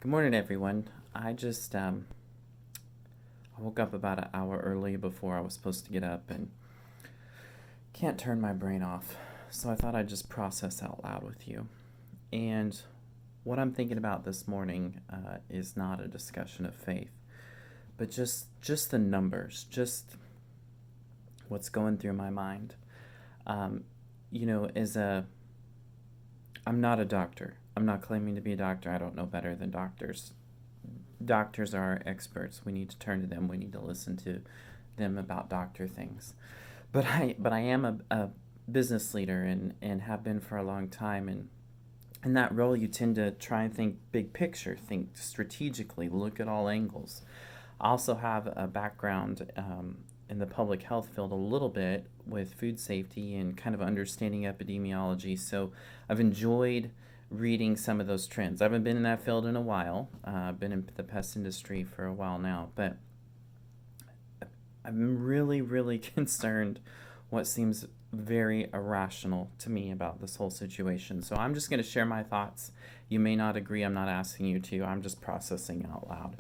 Good morning, everyone. I woke up about an hour early before I was supposed to get up and can't turn my brain off. So I thought I'd just process out loud with you. And what I'm thinking about this morning is not a discussion of faith, but just the numbers, just what's going through my mind. Um, you know, as a I'm not a doctor. I'm not claiming to be a doctor. I don't know better than doctors. Doctors are our experts. We need to turn to them. We need to listen to them about doctor things. But I am a business leader and have been for a long time. And in that role, you tend to try and think big picture, think strategically, look at all angles. I also have a background in the public health field a little bit with food safety and kind of understanding epidemiology. So I've enjoyed reading some of those trends. I haven't been in that field in a while. I've been in the pest industry for a while now, but I'm really, really concerned what seems very irrational to me about this whole situation. So I'm just going to share my thoughts. You may not agree. I'm not asking you to. I'm just processing out loud.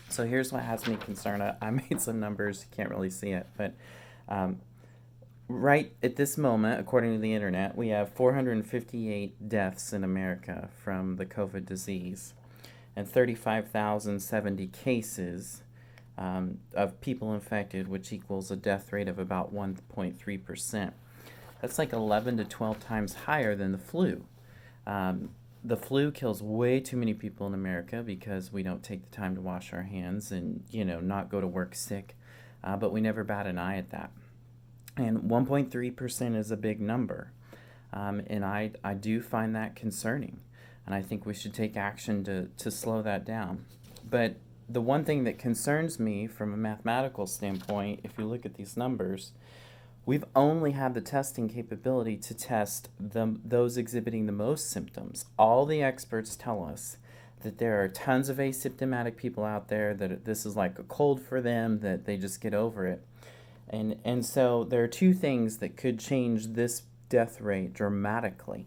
So here's what has me concerned. I made some numbers. You can't really see it, but um, right at this moment, according to the internet, we have 458 deaths in America from the COVID disease and 35,070 cases of people infected, which equals a death rate of about 1.3%. That's like 11 to 12 times higher than the flu. Um, the flu kills way too many people in America because we don't take the time to wash our hands and, not go to work sick. But we never bat an eye at that. And 1.3% is a big number. And I do find that concerning. And I think we should take action to slow that down. But the one thing that concerns me from a mathematical standpoint, if you look at these numbers, we've only had the testing capability to test those exhibiting the most symptoms. All the experts tell us that there are tons of asymptomatic people out there, that this is like a cold for them, that they just get over it. And so there are two things that could change this death rate dramatically.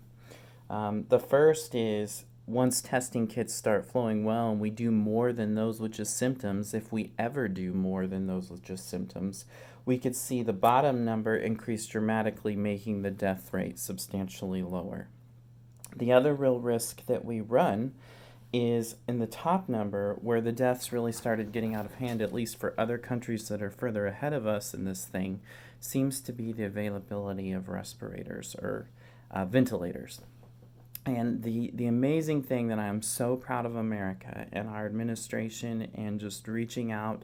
The first is once testing kits start flowing well and we do more than those with just symptoms, if we ever do more than those with just symptoms, we could see the bottom number increase dramatically, making the death rate substantially lower. The other real risk that we run is in the top number, where the deaths really started getting out of hand, at least for other countries that are further ahead of us in this thing, seems to be the availability of respirators or ventilators. And the amazing thing that I am so proud of America and our administration and just reaching out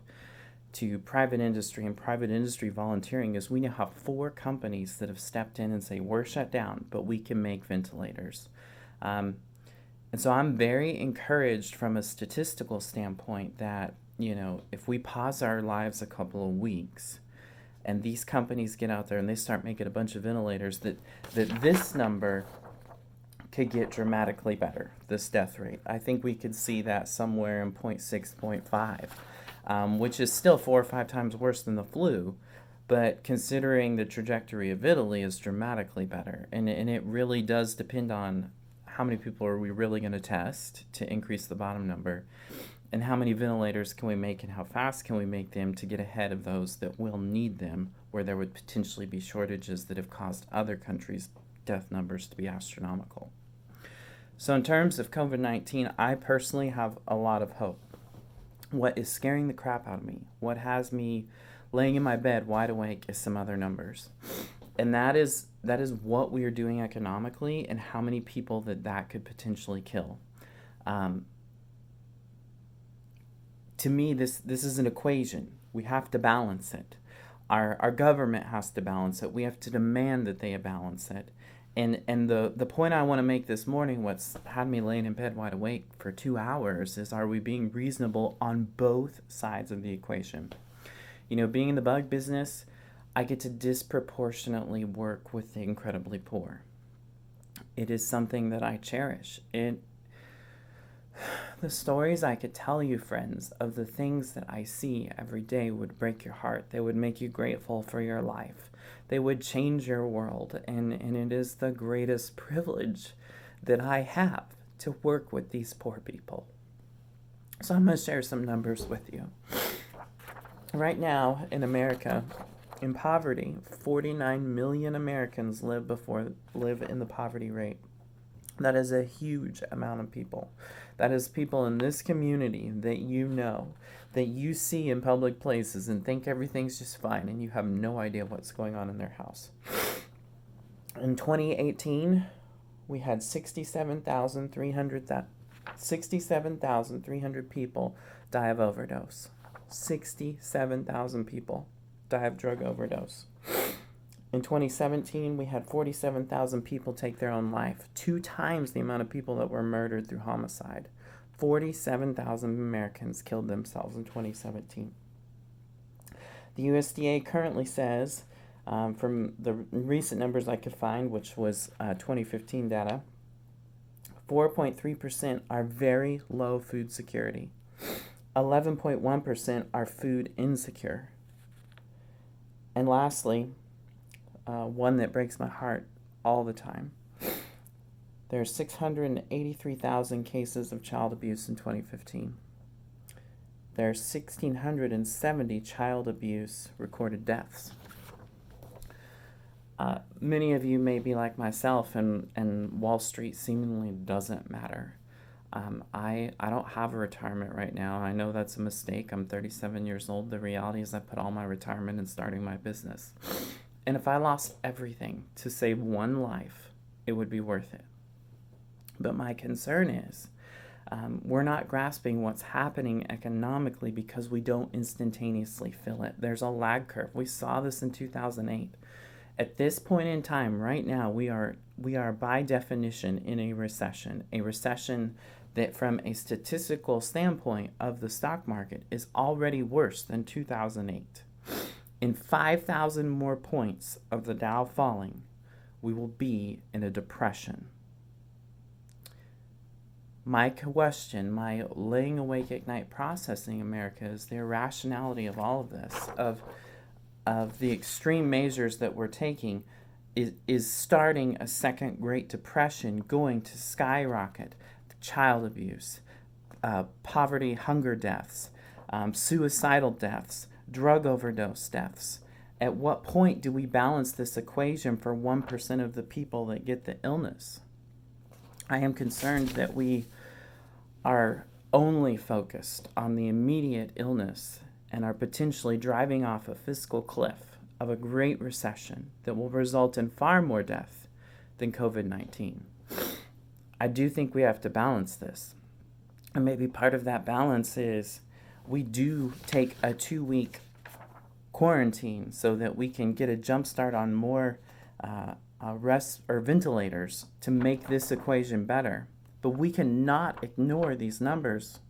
to private industry and private industry volunteering is we now have 4 companies that have stepped in and say, we're shut down, but we can make ventilators. And so I'm very encouraged from a statistical standpoint that, if we pause our lives a couple of weeks and these companies get out there and they start making a bunch of ventilators, that this number could get dramatically better, this death rate. I think we could see that somewhere in 0.6, 0.5, which is still 4 or 5 times worse than the flu. But considering the trajectory of Italy is dramatically better. And it really does depend on how many people are we really going to test to increase the bottom number, and how many ventilators can we make and how fast can we make them to get ahead of those that will need them, where there would potentially be shortages that have caused other countries' death numbers to be astronomical. So in terms of COVID-19, I personally have a lot of hope. What is scaring the crap out of me, what has me laying in my bed wide awake, is some other numbers. And that is what we are doing economically and how many people that could potentially kill. To me, this is an equation. We have to balance it. Our government has to balance it. We have to demand that they balance it. And the point I want to make this morning, what's had me laying in bed wide awake for 2 hours, is, are we being reasonable on both sides of the equation? Being in the bug business, I get to disproportionately work with the incredibly poor. It is something that I cherish. The stories I could tell you, friends, of the things that I see every day would break your heart. They would make you grateful for your life. They would change your world. And it is the greatest privilege that I have to work with these poor people. So I'm going to share some numbers with you. Right now in America, in poverty, 49 million Americans live in the poverty rate. That is a huge amount of people. That is people in this community that you know, that you see in public places and think everything's just fine, and you have no idea what's going on in their house. In 2018, we had 67,300 people die of overdose. 67,000 people die of drug overdose. In 2017, we had 47,000 people take their own life, 2 times the amount of people that were murdered through homicide. 47,000 Americans killed themselves in 2017. The USDA currently says, from the recent numbers I could find, which was 2015 data, 4.3% are very low food security. 11.1% are food insecure. And lastly, one that breaks my heart all the time. There are 683,000 cases of child abuse in 2015. There are 1,670 child abuse recorded deaths. Many of you may be like myself, and Wall Street seemingly doesn't matter. I don't have a retirement right now. I know that's a mistake. I'm 37 years old. The reality is I put all my retirement in starting my business. And if I lost everything to save one life, it would be worth it. But my concern is we're not grasping what's happening economically because we don't instantaneously feel it. There's a lag curve. We saw this in 2008. At this point in time, right now, we are by definition in a recession that from a statistical standpoint of the stock market is already worse than 2008. In 5,000 more points of the Dow falling, we will be in a depression. My question, my laying awake at night processing America, is the irrationality of all of this, of the extreme measures that we're taking is starting a second Great Depression going to skyrocket. Child abuse, poverty, hunger deaths, suicidal deaths, drug overdose deaths. At what point do we balance this equation for 1% of the people that get the illness? I am concerned that we are only focused on the immediate illness and are potentially driving off a fiscal cliff of a great recession that will result in far more death than COVID-19. I do think we have to balance this. And maybe part of that balance is we do take a 2-week quarantine so that we can get a jump start on more rest or ventilators to make this equation better. But we cannot ignore these numbers.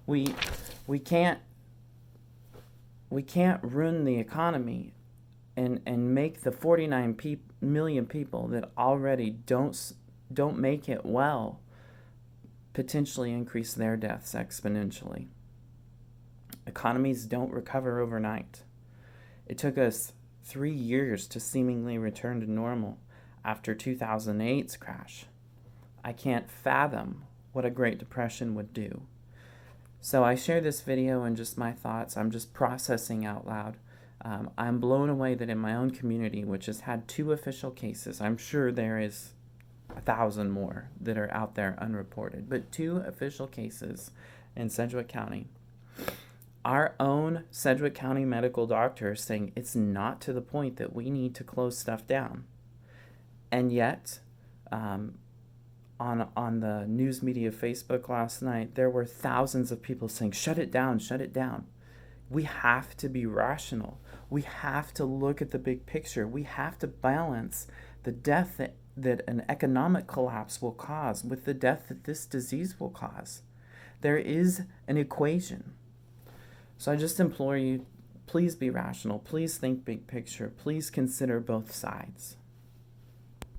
We can't ruin the economy and make the 49 million people that already don't make it well potentially increase their deaths exponentially. Economies don't recover overnight. It took us 3 years to seemingly return to normal after 2008's crash. I can't fathom what a Great Depression would do. So I share this video and just my thoughts. I'm just processing out loud. I'm blown away that in my own community, which has had 2 official cases, I'm sure there is 1,000 more that are out there unreported, but 2 official cases in Sedgwick County. Our own Sedgwick County medical doctor is saying it's not to the point that we need to close stuff down. And yet, on the news media Facebook last night, there were thousands of people saying, shut it down, shut it down. We have to be rational. We have to look at the big picture. We have to balance the death that an economic collapse will cause with the death that this disease will cause. There is an equation. So I just implore you, please be rational. Please think big picture. Please consider both sides.